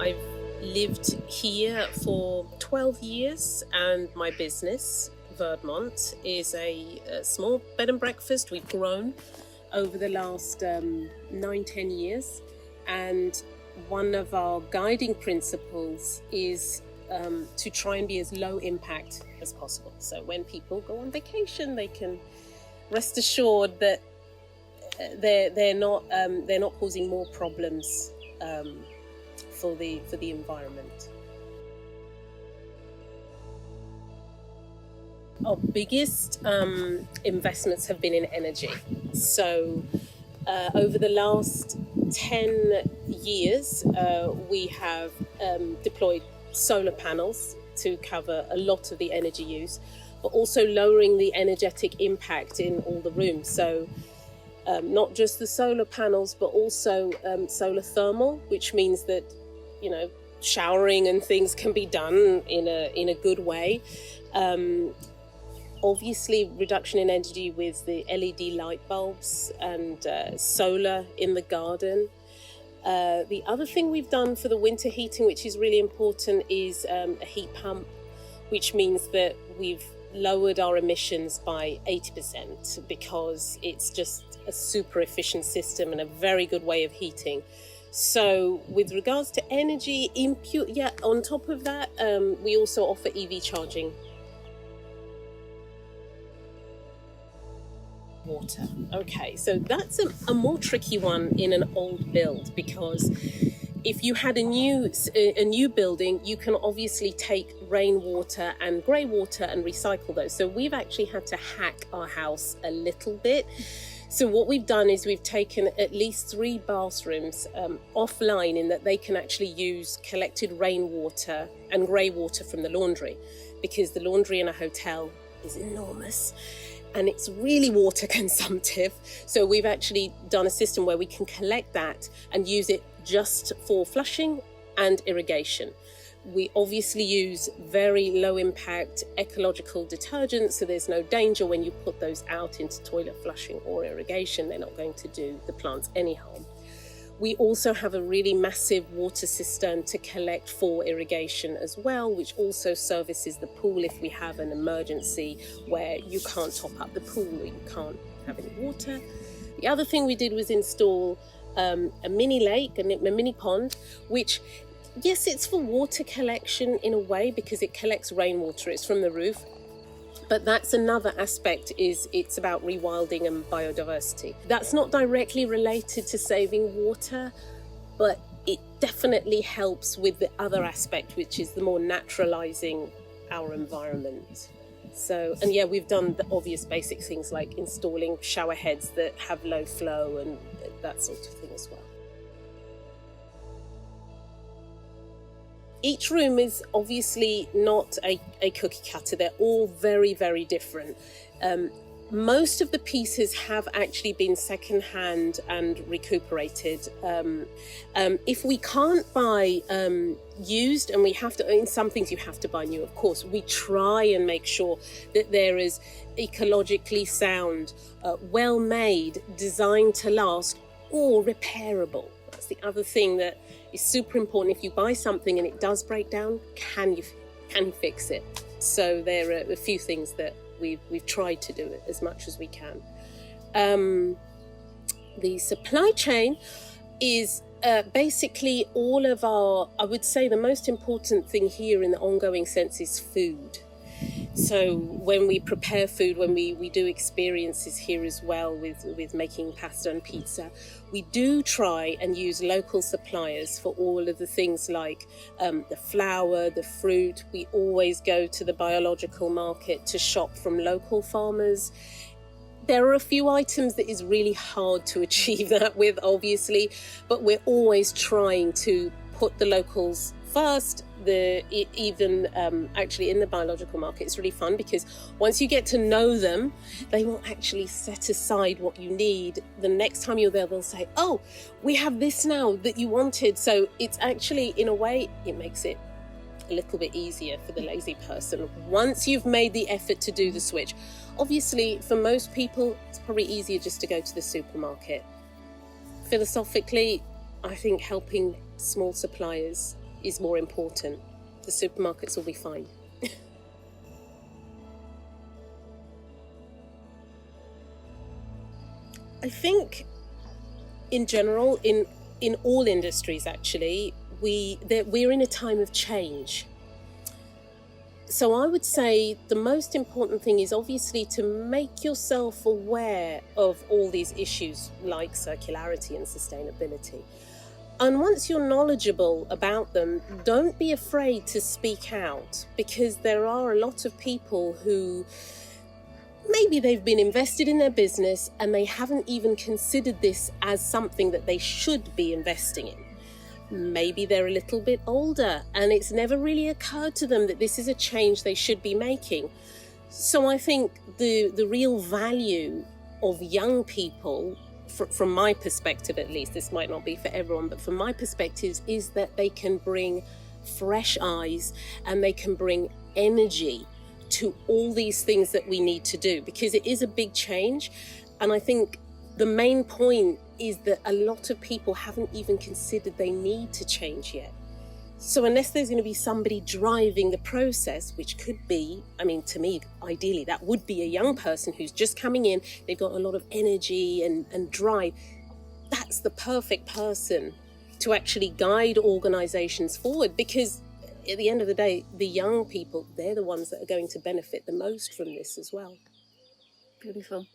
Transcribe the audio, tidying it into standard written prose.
I've lived here for 12 years, and my business, Verdmont, is a small bed and breakfast we've grown over the last 9-10 years. And one of our guiding principles is to try and be as low impact as possible. So when people go on vacation, they can rest assured that they're not causing more problems for the environment. Our biggest investments have been in energy. So over the last 10 years, we have deployed solar panels to cover a lot of the energy use, but also lowering the energetic impact in all the rooms. So not just the solar panels, but also solar thermal, which means that, you know, showering and things can be done in a good way. Obviously, reduction in energy with the LED light bulbs and solar in the garden. The other thing we've done for the winter heating, which is really important, is a heat pump, which means that we've lowered our emissions by 80% because it's just a super efficient system and a very good way of heating. So with regards to energy input, on top of that, we also offer EV charging. Water. Okay, so that's a more tricky one in an old build, because if you had a new building, you can obviously take rainwater and grey water and recycle those. So we've actually had to hack our house a little bit. So what we've done is we've taken at least 3 bathrooms offline, in that they can actually use collected rainwater and grey water from the laundry, because the laundry in a hotel is enormous and it's really water consumptive. So we've actually done a system where we can collect that and use it just for flushing and irrigation. We obviously use very low impact ecological detergents, so there's no danger when you put those out into toilet flushing or irrigation. They're not going to do the plants any harm. We also have a really massive water cistern to collect for irrigation as well, which also services the pool if we have an emergency where you can't top up the pool or you can't have any water. The other thing we did was install a mini lake and a mini pond, which, yes, it's for water collection in a way because it collects rainwater, it's from the roof. But that's another aspect, is it's about rewilding and biodiversity. That's not directly related to saving water, but it definitely helps with the other aspect, which is the more naturalizing our environment. So, and yeah, we've done the obvious basic things like installing shower heads that have low flow and that sort of thing as well. Each room is obviously not a cookie cutter. They're all very, very different. Most of the pieces have actually been secondhand and recuperated. If we can't buy used, and we have to, in some things you have to buy new, of course, we try and make sure that there is ecologically sound, well-made, designed to last, or repairable. That's the other thing that is super important. If you buy something and it does break down, can you fix it? So there are a few things that we've tried to do it as much as we can. The supply chain is basically all of our, I would say the most important thing here in the ongoing sense is food. So when we prepare food, when we do experiences here as well with making pasta and pizza, we do try and use local suppliers for all of the things like the flour, the fruit. We always go to the biological market to shop from local farmers. There are a few items that is really hard to achieve that with, obviously, but we're always trying to put the locals first. Actually in the biological market, it's really fun because once you get to know them, they will actually set aside what you need. The next time you're there, they'll say, oh, we have this now that you wanted. So it's actually, in a way, it makes it a little bit easier for the lazy person once you've made the effort to do the switch. Obviously, for most people, it's probably easier just to go to the supermarket. Philosophically, I think helping small suppliers is more important. The supermarkets will be fine. I think in general, in all industries actually, we're in a time of change. So I would say the most important thing is obviously to make yourself aware of all these issues like circularity and sustainability. And once you're knowledgeable about them, don't be afraid to speak out, because there are a lot of people who maybe they've been invested in their business and they haven't even considered this as something that they should be investing in. Maybe they're a little bit older and it's never really occurred to them that this is a change they should be making. So I think the real value of young people, from my perspective at least, this might not be for everyone, but from my perspective, is that they can bring fresh eyes and they can bring energy to all these things that we need to do, because it is a big change. And I think the main point is that a lot of people haven't even considered they need to change yet. So unless there's going to be somebody driving the process, which could be, I mean, to me, ideally, that would be a young person who's just coming in, they've got a lot of energy and drive. That's the perfect person to actually guide organizations forward, because at the end of the day, the young people, they're the ones that are going to benefit the most from this as well. Beautiful.